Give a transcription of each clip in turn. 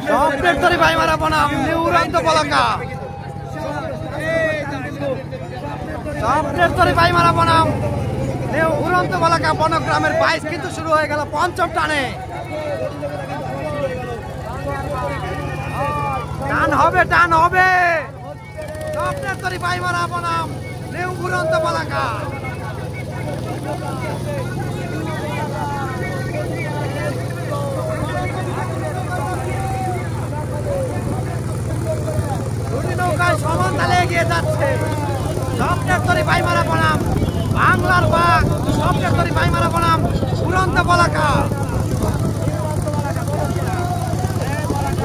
স্বপ্নের তরি ভাইমারা বনাম নিউ উড়ন্ত পলাকা। স্বপ্নের তরি ভাইমারা বনাম নিউ উড়ন্ত পলাকা। বনগ্রামের 22 কিন্তু শুরু হয়ে গেল পঞ্চম টানে। টান হবে, টান হবে। স্বপ্নের তরি ভাইমারা বনাম নিউ উড়ন্ত পলাকা। দুটি নৌকায় সমান তালে এগিয়ে যাচ্ছে। স্বপ্নের তরি ভাইমারা বনাম বাংলার বাঘ। স্বপ্নের তরি ভাইমারা বনাম উড়ন্ত পলাকা।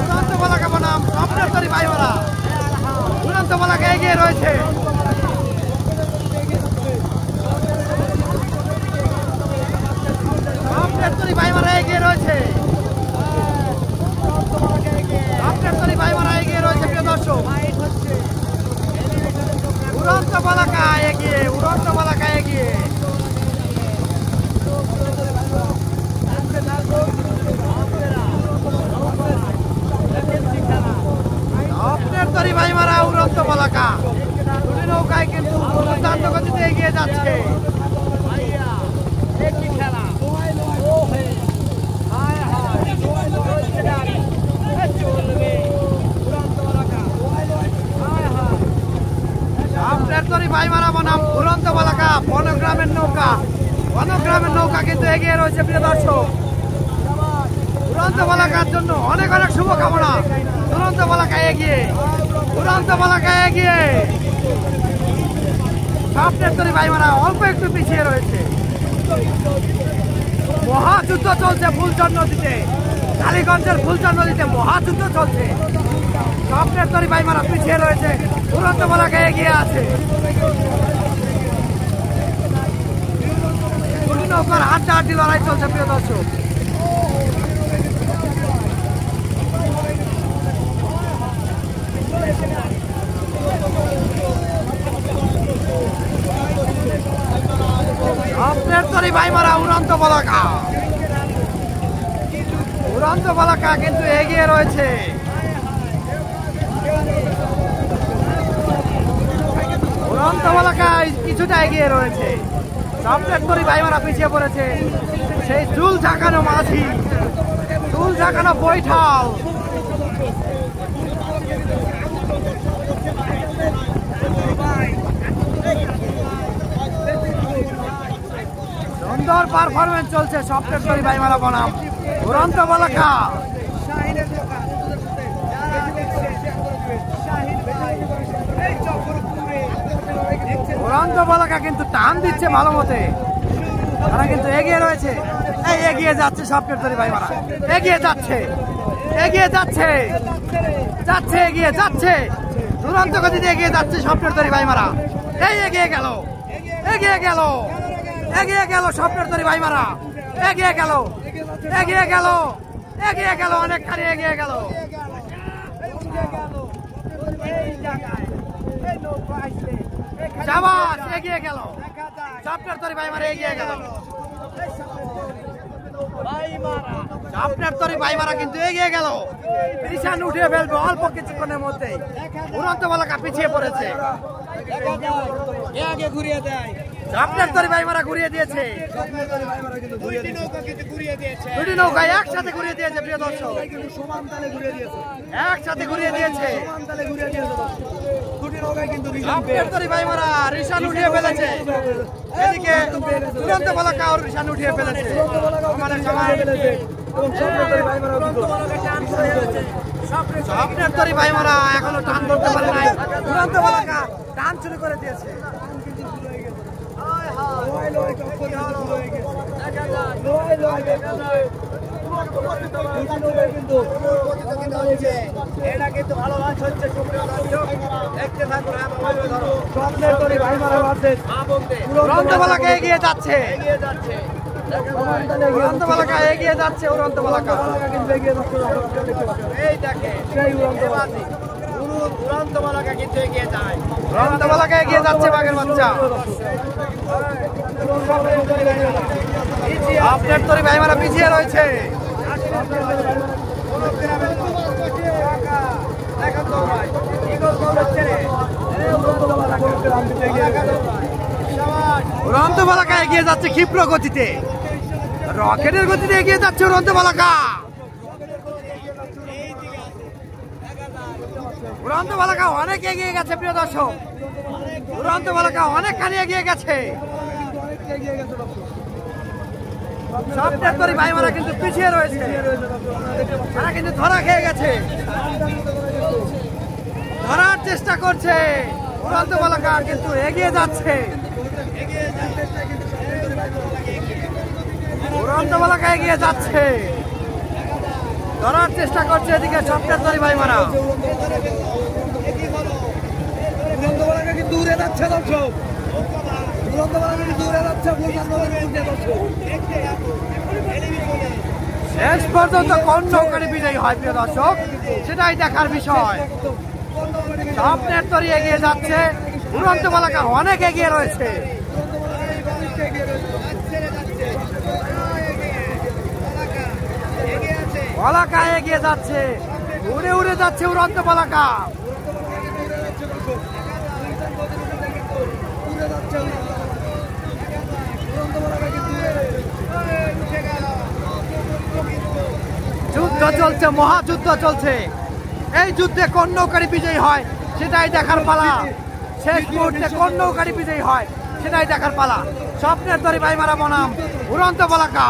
উড়ন্ত পলাকা বনাম স্বপ্নের তরি ভাইমারা। উড়ন্ত পলাকা এগিয়ে রয়েছে। স্বপ্নের তরি ভাইমারা এগিয়ে রয়েছে। স্বপ্নের তরি ভাইমারা এগিয়ে রয়েছে প্রিয় দর্শক। উড়ন্ত পলাকা এগিয়ে, উড়ন্ত পলাকা এগিয়ে। স্বপ্নের তরি ভাইমারা উড়ন্ত পলাকা। দুটি নৌকায় কিন্তু দুর্দান্ত গতিতে এগিয়ে যাচ্ছে। স্বপ্নের তরি ভাইমারা বনাম উড়ন্ত পলাকা। বনগ্রামের নৌকা, বনগ্রামের নৌকা কিন্তু এগিয়ে রয়েছে প্রিয় দর্শক। উড়ন্ত পলাকার জন্য অনেক অনেক শুভকামনা। উড়ন্ত পলাকা এগিয়ে, উড়ন্ত পলাকা এগিয়ে। স্বপ্নের তরি ভাইমারা অল্প একটু পিছিয়ে রয়েছে। মহাযুদ্ধ চলছে ফুলচর নদীতে। কালীগঞ্জের ফুলচর নদীতে মহাযুদ্ধ চলছে। স্বপ্নের তরি ভাইমারা পিছিয়ে রয়েছে, উড়ন্ত পলাকা এগিয়ে আছে। দুটি নৌকার হাড্ডাহাড্ডি লড়াই চলছে প্রিয় দর্শক। স্বপ্নের তরি ভাইমারা উড়ন্ত পলাকা। উড়ন্ত পলাকা কিন্তু এগিয়ে রয়েছে। উড়ন্ত পলাকা কিছুটা এগিয়ে রয়েছে। স্বপ্নের তরি ভাইমারা পিছিয়ে পড়েছে। সেই চুল ঝাঁকানো মাঝি, চুল ঝাঁকানো বৈঠাল। সুন্দর পারফরমেন্স চলছে স্বপ্নের তরি ভাইমারা বনাম উড়ন্ত পলাকা। উড়ন্ত পলাকা কিন্তু টান দিচ্ছে ভালো মতে। তারা কিন্তু এগিয়ে রয়েছে। এই এগিয়ে যাচ্ছে স্বপ্নের তরি ভাইমারা। এগিয়ে যাচ্ছে, এগিয়ে যাচ্ছে, যাচ্ছে, এগিয়ে যাচ্ছে। দুরন্ত গতিতে এগিয়ে যাচ্ছে স্বপ্নের তরি ভাইমারা। এই এগিয়ে গেল, এগিয়ে গেল, এগিয়ে গেল স্বপ্নের তরি ভাইমারা। এগিয়ে গেল, এগিয়ে গেল, এগিয়ে গেল, অনেকখানি এগিয়ে গেল। শাবাশ, এগিয়ে গেল স্বপ্নের তরি ভাইমারা। এগিয়ে গেল স্বপ্নের তরি ভাইমারা কিন্তু এগিয়ে গেল। নিশান উঠিয়ে ফেলবে অল্প কিছুক্ষণের মধ্যেই। উড়ন্ত পলাকা পিছিয়ে পড়েছে। স্বপ্নের তরি ভাইমারা ঘুরিয়ে দিয়েছে। দুটি নৌকায় একসাথে ঘুরিয়ে দিয়েছে প্রিয় দর্শক। একসাথে ঘুরিয়ে দিয়েছে। স্বপ্নের তরি ভাইমারা রিশান উঠিয়ে ফেলেছে। এদিকে উড়ন্ত পলাকা আর রিশান উঠিয়ে ফেলেছে। স্বপ্নের তরি ভাইমারা এখনো টান ধরতে পারে নাই। উড়ন্ত পলাকা টান শুরু করে দিয়েছে। এটা কিন্তু ভালো মাছ হচ্ছে। দেখতে থাকুন। স্বপ্নের তরি ভাইমারা উড়ন্ত পলাকা এগিয়ে যাচ্ছে, এগিয়ে যাচ্ছে। উড়ন্ত পলাকা এগিয়ে যাচ্ছে। উড়ন্ত পলাকা কিন্তু এগিয়ে যাচ্ছে। এই দেখে সেই উড়ন্ত পলাকা কিন্তু এগিয়ে যায়। উড়ন্ত পলাকা এগিয়ে যাচ্ছে বাঘের বাচ্চা। স্বপ্নের তরি ভাইমারা পিছিয়ে রয়েছে। এগিয়ে যাচ্ছে ক্ষিপ্র গতিতে, রকেটের গতিতে এগিয়ে যাচ্ছে উড়ন্ত পলাকা। উড়ন্ত পলাকা অনেক এগিয়ে গেছে প্রিয় দর্শক, উড়ন্ত পলাকা অনেকখানি এগিয়ে গেছে। স্বপ্নের তরী ভাইমারা কিন্তু পিছিয়ে রয়েছে, তারা কিন্তু ধরা খেয়ে গেছে, ধরার চেষ্টা করছে। উড়ন্ত পলাকা কিন্তু এগিয়ে যাচ্ছে, উড়ন্ত পলাকা এগিয়ে যাচ্ছে, ধরার চেষ্টা করছে এদিকে স্বপ্নের তরী ভাইমারা। উড়ন্ত পলাকা কিন্তু উড়ে যাচ্ছে দর্শক, উড়ন্ত পলাকা কিন্তু উড়ে যাচ্ছে। শেষ পর্যন্ত কোন নৌকারি বিজয়ী হয় প্রিয় দর্শক, সেটাই দেখার বিষয়। স্বপ্নের তরী এগিয়ে যাচ্ছে, উড়ন্ত পলাকা অনেক এগিয়ে রয়েছে। পলাকা এগিয়ে যাচ্ছে, উড়ে উড়ে যাচ্ছে উড়ন্ত পলাকা। যুদ্ধ চলছে, মহাযুদ্ধ চলছে। এই যুদ্ধে কোন নৌকারি বিজয়ী হয় সেটাই দেখার পালা। শেষ মুহূর্তে কোন নৌকারি বিজয়ী হয় সেটাই দেখার পালা। স্বপ্নের তরী ভাইমারা বনাম উড়ন্ত পলাকা।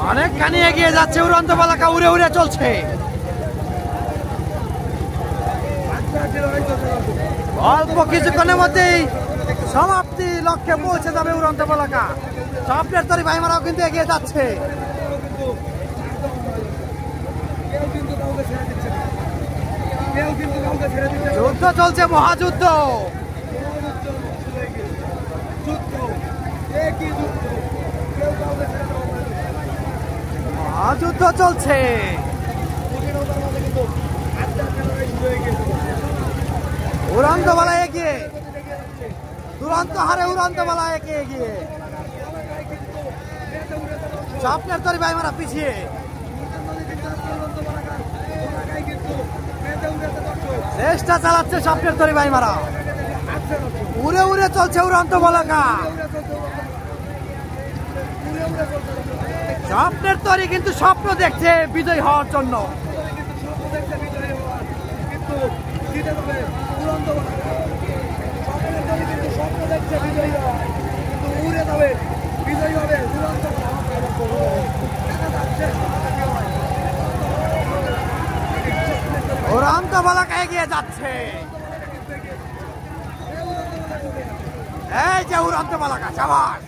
অনেকখানি এগিয়ে যাচ্ছে উড়ন্ত পলাকা, উড়ে উড়ে চলছে। অল্প কিছুক্ষণের মধ্যেই সমাপ্তি লক্ষ্যে পৌঁছে যাবে উড়ন্ত পলাকা। স্বপ্নের তরী ভাইমারাও কিন্তু এগিয়ে যাচ্ছে। যুদ্ধ চলছে, মহাযুদ্ধ। মহাযুদ্ধ চলছে। উড়ন্ত বলা এগিয়ে, দুরন্ত হারে উড়ন্ত বলা এগিয়ে এগিয়ে। স্বপ্নের তরী ভাইমারা পিছিয়ে। চেষ্টা চালাচ্ছে স্বপ্নের তরী ভাইমারা, উড়ে উড়ে চলছে উড়ন্ত পলাকা। স্বপ্নের তরী কিন্তু স্বপ্ন দেখছে বিজয় হওয়ার জন্য। উড়ন্ত পলাকা এগিয়ে যাচ্ছে। এই যে উড়ন্ত পলাকা, সাবাস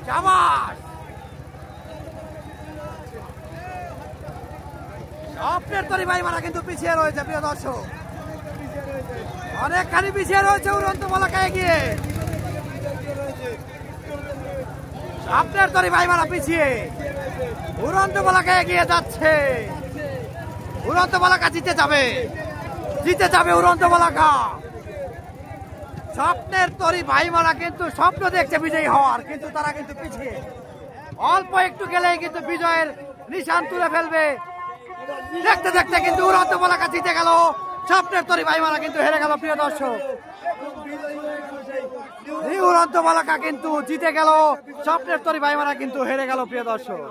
সাবাস। স্বপ্নের তরী ভাইমারা কিন্তু পিছিয়ে রয়েছে প্রিয় দর্শক, অনেকখানি পিছিয়ে রয়েছে উড়ন্ত পলাকা এগিয়ে। স্বপ্নের তরী ভাইমারা পিছিয়ে, উড়ন্ত পলাকা এগিয়ে যাচ্ছে। উড়ন্ত পলাকা জিতে যাবে, জিতে যাবে উড়ন্ত পলাকা। স্বপ্নের তরী ভাইমারা কিন্তু স্বপ্ন দেখছে বিজয়ী হওয়ার, কিন্তু তারা কিন্তু পিছিয়ে। অল্প একটু গেলেই কিন্তু বিজয়ের নিশান তুলে ফেলবে। দেখতে দেখতে কিন্তু উড়ন্ত পলাকা জিতে গেল, স্বপ্নের তরী ভাইমারা কিন্তু হেরে গেল প্রিয় দর্শক। উড়ন্ত পলাকা কিন্তু জিতে গেল, স্বপ্নের তরী ভাইমারা কিন্তু হেরে গেল প্রিয় দর্শক।